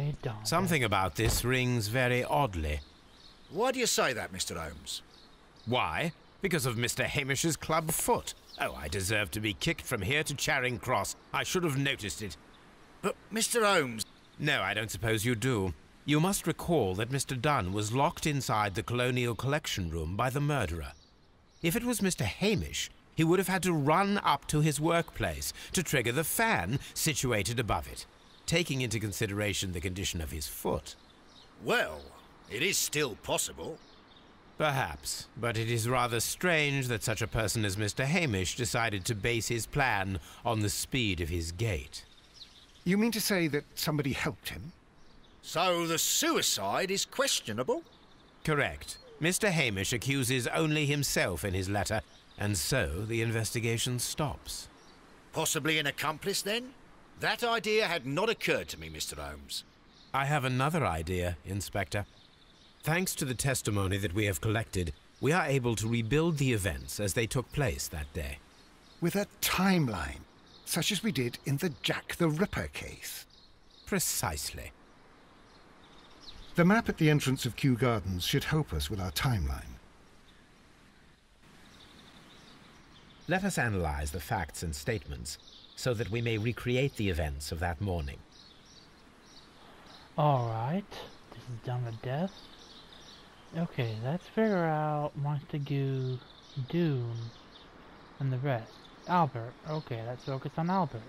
It don't. Something about this rings very oddly. Why do you say that, Mr. Holmes? Why? Because of Mr. Hamish's club foot. Oh, I deserve to be kicked from here to Charing Cross. I should have noticed it. But, Mr. Holmes... No, I don't suppose you do. You must recall that Mr. Dunn was locked inside the Colonial Collection Room by the murderer. If it was Mr. Hamish, he would have had to run up to his workplace to trigger the fan situated above it, taking into consideration the condition of his foot. Well, it is still possible. Perhaps, but it is rather strange that such a person as Mr. Hamish decided to base his plan on the speed of his gait. You mean to say that somebody helped him? So the suicide is questionable? Correct. Mr. Hamish accuses only himself in his letter, and so the investigation stops. Possibly an accomplice, then? That idea had not occurred to me, Mr. Holmes. I have another idea, Inspector. Thanks to the testimony that we have collected, we are able to rebuild the events as they took place that day. With a timeline, such as we did in the Jack the Ripper case. Precisely. The map at the entrance of Kew Gardens should help us with our timeline. Let us analyze the facts and statements so that we may recreate the events of that morning. Alright, this is done with death. Okay, let's figure out Montague, Doom, and the rest. Albert, okay, let's focus on Albert.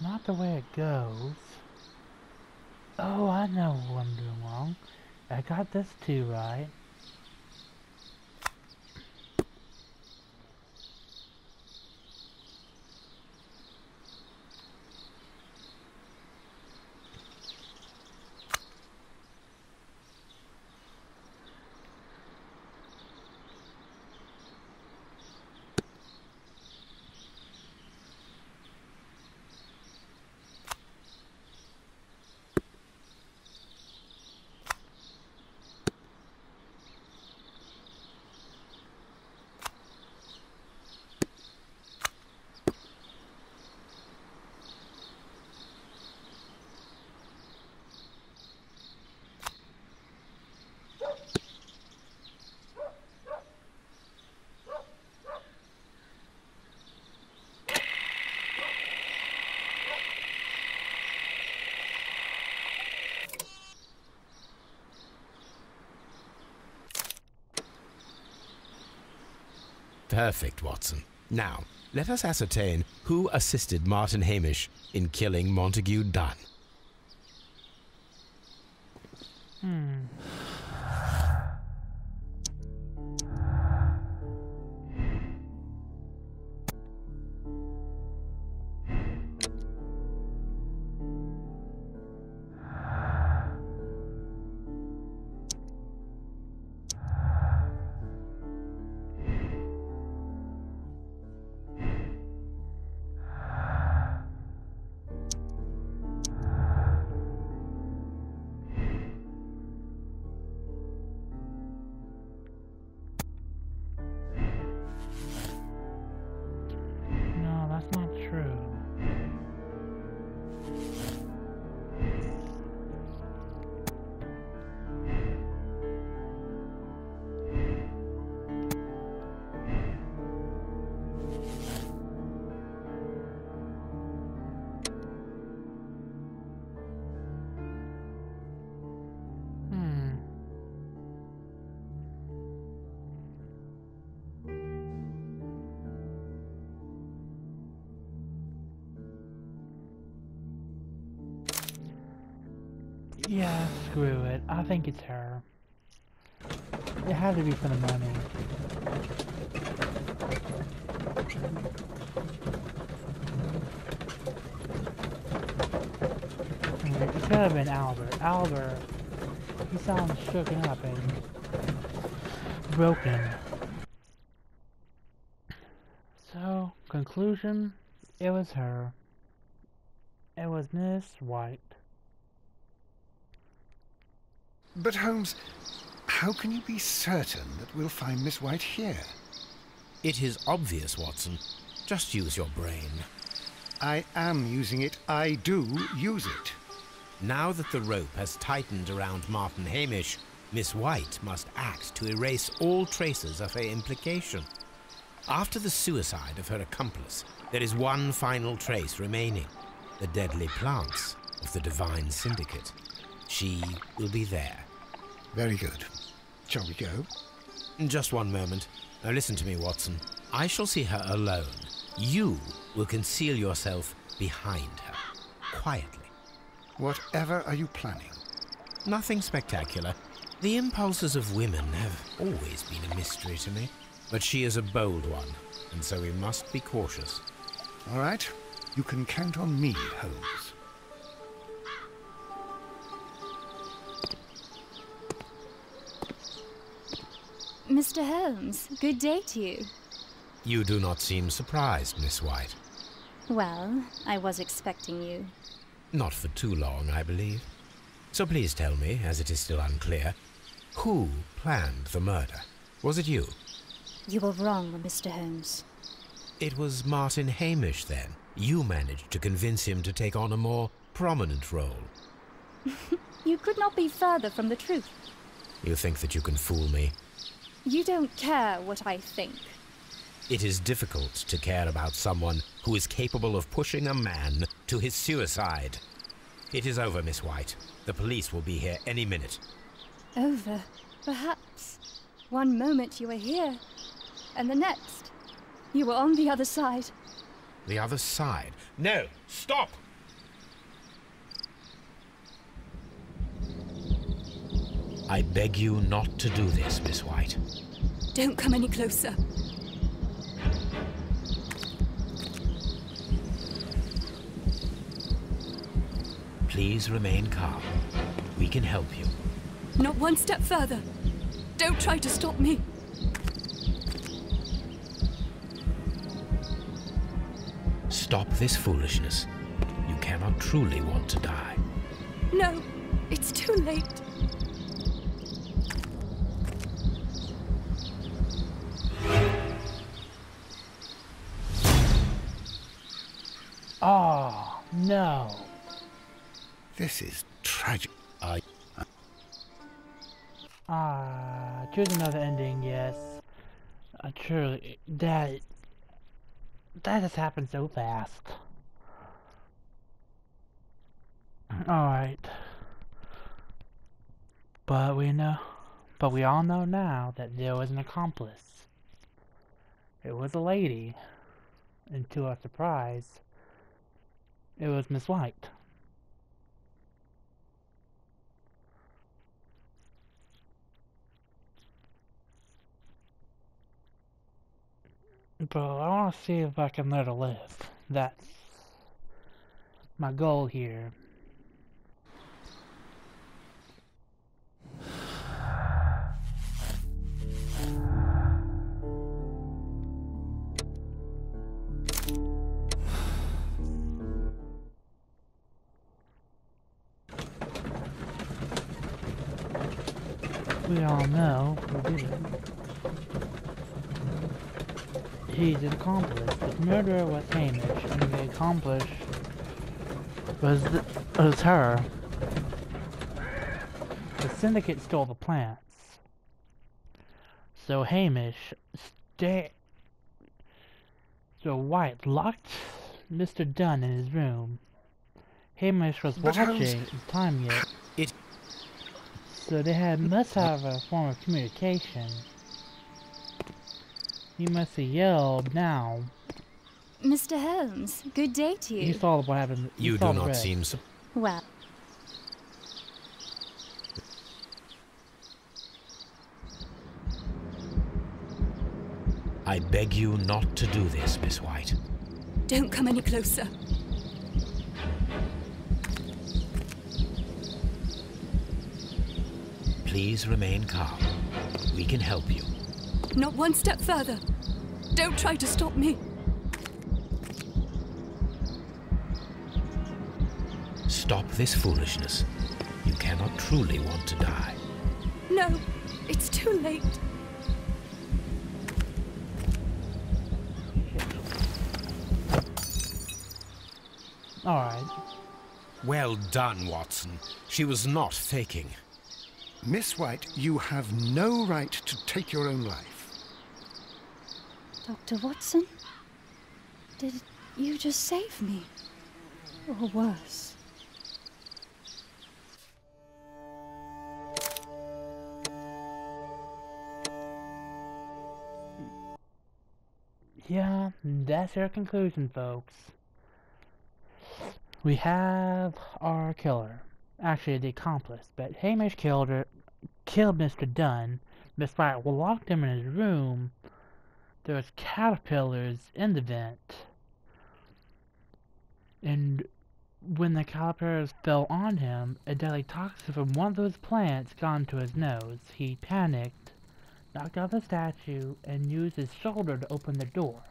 Not the way it goes. Oh, I know what I'm doing wrong. I got this too right. Perfect, Watson. Now, let us ascertain who assisted Martin Hamish in killing Montague Dunn. No, that's not true. Yeah, screw it. I think it's her. It had to be for the money. It could have been Albert. Albert, he sounds shooken up and broken. So, conclusion, it was her. It was Miss White. But Holmes, how can you be certain that we'll find Miss White here? It is obvious, Watson. Just use your brain. I am using it. I do use it. Now that the rope has tightened around Martin Hamish, Miss White must act to erase all traces of her implication. After the suicide of her accomplice, there is one final trace remaining: the deadly plants of the Divine Syndicate. She will be there. Very good. Shall we go? Just one moment. Now listen to me, Watson. I shall see her alone. You will conceal yourself behind her, quietly. Whatever are you planning? Nothing spectacular. The impulses of women have always been a mystery to me. But she is a bold one, and so we must be cautious. All right. You can count on me, Holmes. Mr. Holmes, good day to you. You do not seem surprised, Miss White. Well, I was expecting you. Not for too long, I believe. So please tell me, as it is still unclear, who planned the murder? Was it you? You were wrong, Mr. Holmes. It was Martin Hamish, then. You managed to convince him to take on a more prominent role. You could not be further from the truth. You think that you can fool me? You don't care what I think. It is difficult to care about someone who is capable of pushing a man to his suicide. It is over, Miss White. The police will be here any minute. Over, perhaps. One moment you were here, and the next, you were on the other side. The other side? No! Stop! I beg you not to do this, Miss White. Don't come any closer. Please remain calm. We can help you. Not one step further. Don't try to stop me. Stop this foolishness. You cannot truly want to die. No, it's too late. Oh, no. This is tragic. Choose another ending, yes. Truly, that just happened so fast. Alright. But we all know now that there was an accomplice. It was a lady. And to our surprise, it was Miss White. But I want to see if I can let her live. That's my goal here. We all know who did it. He's an accomplice. The murderer was Hamish, and the accomplice was her. The syndicate stole the plants. So Hamish So White locked Mr. Dunn in his room. Hamish was watching at the time yet. So they must have a form of communication. He must have yelled now. Mr. Holmes, good day to you. You saw what happened. You do not seem so. Well. I beg you not to do this, Miss White. Don't come any closer. Please remain calm. We can help you. Not one step further. Don't try to stop me. Stop this foolishness. You cannot truly want to die. No, it's too late. Alright. Well done, Watson. She was not faking. Miss White, you have no right to take your own life. Dr. Watson? Did you just save me? Or worse? Yeah, that's our conclusion, folks. We have our killer. Actually, the accomplice. But Hamish killed Mr. Dunn. Miss White locked him in his room. There was caterpillars in the vent. And when the caterpillars fell on him, a deadly toxin from one of those plants got into his nose. He panicked, knocked out the statue, and used his shoulder to open the door.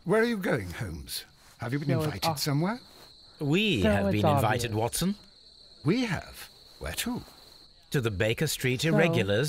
Where are you going, Holmes? Have you been invited somewhere? We have been invited, Watson. We have? Where to? To the Baker Street Irregulars.